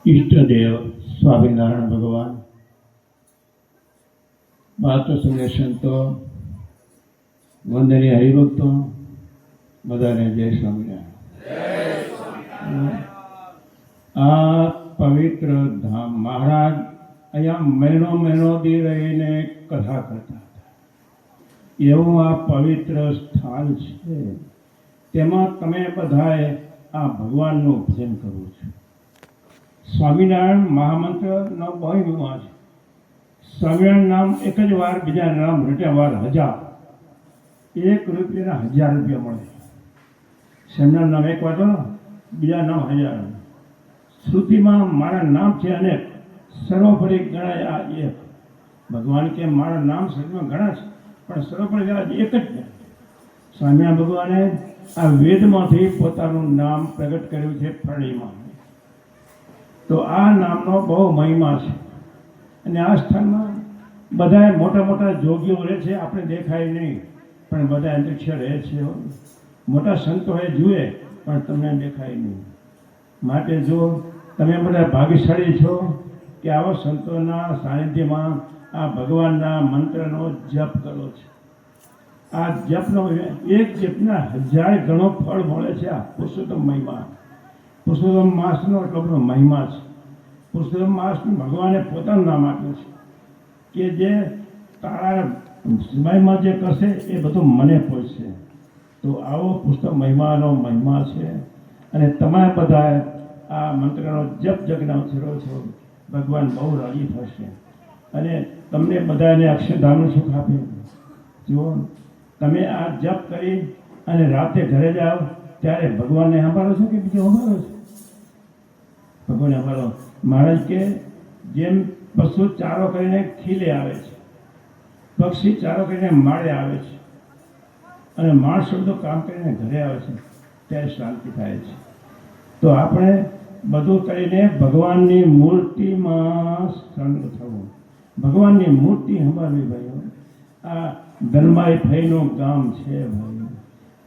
ઈષ્ટદેવ સ્વામિનારાયણ ભગવાન, માતૃ સંઘ સંતો, વંદનીય હરિભક્તો, બધાને જય સ્વામિનારાયણ। આ પવિત્ર ધામ મહારાજ અહીંયા મહિનો દી રહીને કથા કરતા હતા, એવું આ પવિત્ર સ્થાન છે। તેમાં તમે બધાએ આ ભગવાનનું ભજન કરવું છે। સ્વામિનારાયણ મહામંત્રનો બહુ મહિમા છે। સ્વામિનારાયણ નામ એક જ વાર, બીજા નામ રટ્યા વાર 1000, 1 રૂપિયાના 1000 રૂપિયા મળે। સ્વામિનારાયણ નામ એક વાર, બીજા નામ 1000। શ્રુતિમાં મારા નામ છે અનેક, સર્વોપરી ગણાય આ એક। ભગવાન કે મારા નામ શ્રુતિમાં ઘણા છે, પણ સર્વોપરી એક જ છે। સ્વામિનારાયણ ભગવાને આ વેદમાંથી પોતાનું નામ પ્રગટ કર્યું છે ફરણીમાં। તો આ નામનો બહુ મહિમા છે। અને આ સ્થાનમાં બધા મોટા મોટા જોગીઓ રહે છે, આપણે દેખાય નહીં, પણ બધા અંતરિક્ષ રહે છે। મોટા સંતો એ જુએ, પણ તમને દેખાય નહીં। માટે જો તમે બધા ભાગ્યશાળી છો કે આવા સંતોના સાનિધ્યમાં આ ભગવાનના મંત્રનો જપ કરો છો। આ જપનો એક જપના 1000 ગણો ફળ મળે છે। આ પુરુષોત્તમ મહિમા, પુરુષોત્તમ માસનો એટલો બધો મહિમા છે। પુરુષોત્તમ માસનું ભગવાને પોતાનું નામ આપ્યું છે કે જે તારા સમયમાં જે કરશે એ બધું મને પહોંચશે। તો આવો પુરુષોત્તમ મહિમાનો મહિમા છે। અને તમે બધા આ મંત્રનો જપ જગના ઉછેરો છો, ભગવાન બહુ રાજી થશે અને તમને બધાને અક્ષરધામનું સુખ આપે। જુઓ, તમે આ જપ કરી અને રાતે ઘરે જાઓ ત્યારે ભગવાનને સંભાળો છો કે બીજું સંભાળો છો? ભગવાનને સંભાળો। મહારાજ કે જેમ પશુ ચારો કરીને ખીલે આવે છે, પક્ષી ચારો કરીને માળે આવે છે, અને માણસો બધું કામ કરીને ઘરે આવે છે, ત્યારે શાંતિ થાય છે। તો આપણે બધું કરીને ભગવાનની મૂર્તિમાં સ્થાન થવું, ભગવાનની મૂર્તિ સંભાળવી। ભાઈઓ, આ ધનબાઈ ફઈનું ગામ છે ભાઈ।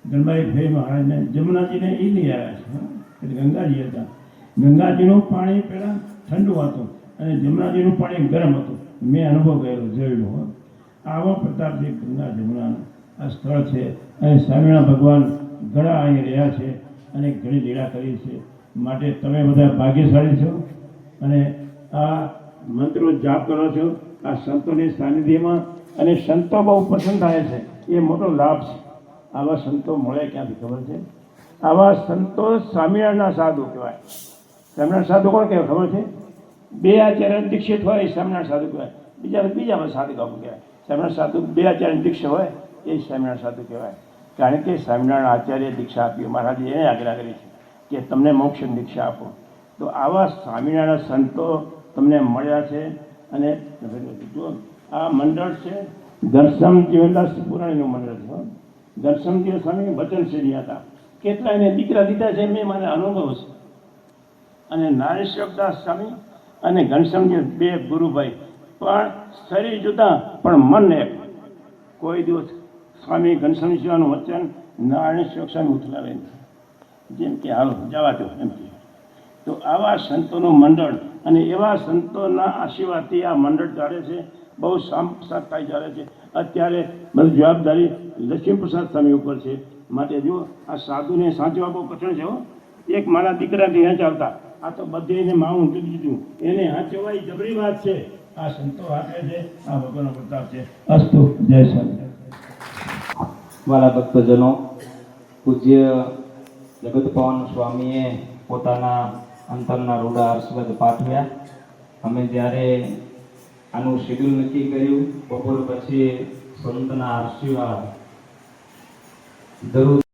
ધનબાઈ ફઈ મહારાજને જમુનાજીને એ લઈ આવ્યા છે, ગંગાજી હતા। ગંગાજીનું પાણી પહેલાં ઠંડુ હતું અને જમુનાજીનું પાણી ગરમ હતું। મેં અનુભવ કરેલો, જોયેલો। આવા પ્રતાપજી ગંગા જમુનાનું આ સ્થળ છે। અને સ્વામિનારાયણ ભગવાન ઘણા અહીં રહ્યા છે અને ઘણી લીલા કરી છે। માટે તમે બધા ભાગ્યશાળી છો અને આ મંત્રો જાપ કરો છો આ સંતોની સાનિધ્યમાં। અને સંતો બહુ પસંદ થાય છે, એ મોટો લાભ છે। આવા સંતો મળે ક્યાંથી ખબર છે? આવા સંતો સ્વામિનારાયણના સાધુ કહેવાય। સ્વામિનારાયણ સાધુ કોણ કહેવાય ખબર છે? 2 આચાર્ય દીક્ષિત હોય એ સ્વામિનારાયણ સાધુ કહેવાય। બીજા સાધુ કહેવાય। સ્વામિનારાયણ સાધુ 2 આચાર્ય દીક્ષિત હોય એ સ્વામિનારાયણ સાધુ કહેવાય। કારણ કે સ્વામિનારાયણ આચાર્ય દીક્ષા આપી, મહારાજે એને આજ્ઞા કરી છે કે તમને મોક્ષ દીક્ષા આપો। તો આવા સ્વામિનારાયણ સંતો તમને મળ્યા છે। અને જો આ મંડળ છે ઘનશ્યામ જીવનદાસ પુરાણીનું મંડળ છે। ઘનશ્યામજી સ્વામી વચનશ્રી હતા, કેટલા એને દીકરા દીધા છે મેં મને અનુભવ છે। અને નારેશ્વરદાસ સ્વામી અને ઘનશ્યામજી 2 ગુરુભાઈ, પણ શરીર જુદા પણ મન એક। કોઈ દિવસ સ્વામી ઘનશ્યામ શિવાનું વચન નારાયણેશ્વર સ્વામી ઉથલાવે નહીં, જેમ કે હાલો જવા દો એમ કે। તો આવા સંતોનું મંડળ અને એવા સંતોના આશીર્વાદથી આ મંડળ ચાલે છે, બહુ સામસાથાઈ ચાલે છે। અત્યારે બધી જવાબદારી લક્ષ્મીપ્રસાદ સ્વામી ઉપર છે। માટે જો આ સાધુને સાચવા બહુ કઠણ છે। એક મારા દીકરાથી ત્યાં ચાલતા, આ તો બધે માવું જુદું જુદું, એને હાચવા એ જબરી વાત છે। આ સંતો હાથે છે, આ ભગવાનનો પ્રતાપ છે। અસ્તુ, જય સ્વામિનારાયણ। વાલા ભક્તજનો, પૂજ્ય જગતપવન સ્વામીએ પોતાના અંતરના રૂડા આશીર્વાદ પાઠવ્યા। અમે જ્યારે આનું શેડ્યુલ નક્કી કર્યું, બપોર પછી સંતના આશીર્વાદ દરરોજ